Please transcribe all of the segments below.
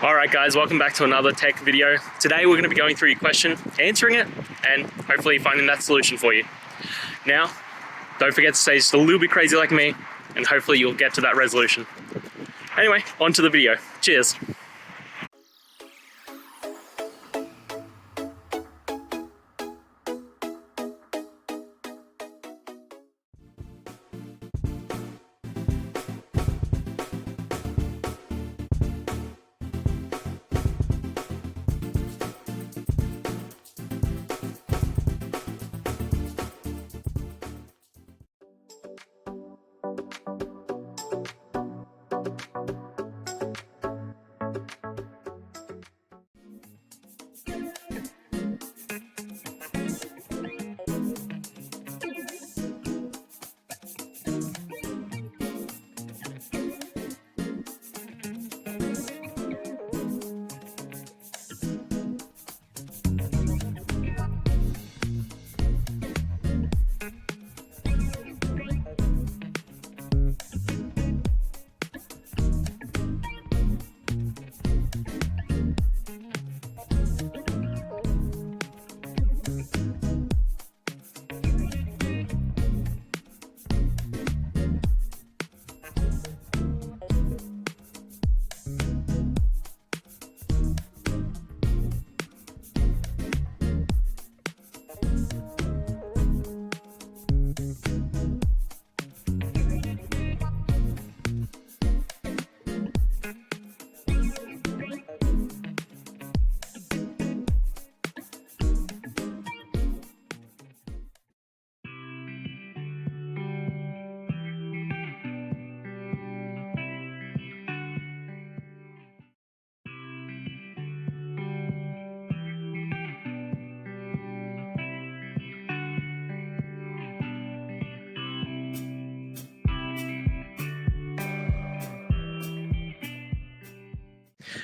Alright guys, welcome back to another tech video. Today we're going to be going through your question, answering it, and hopefully finding that solution for you. Now, don't forget to stay just a little bit crazy like me, and hopefully you'll get to that resolution. Anyway, on to the video. Cheers!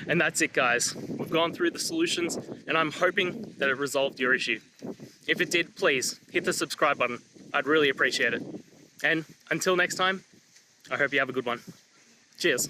And that's it guys, we've gone through the solutions and I'm hoping that it resolved your issue. If it did, please hit the subscribe button, I'd really appreciate it. And until next time, I hope you have a good one. Cheers.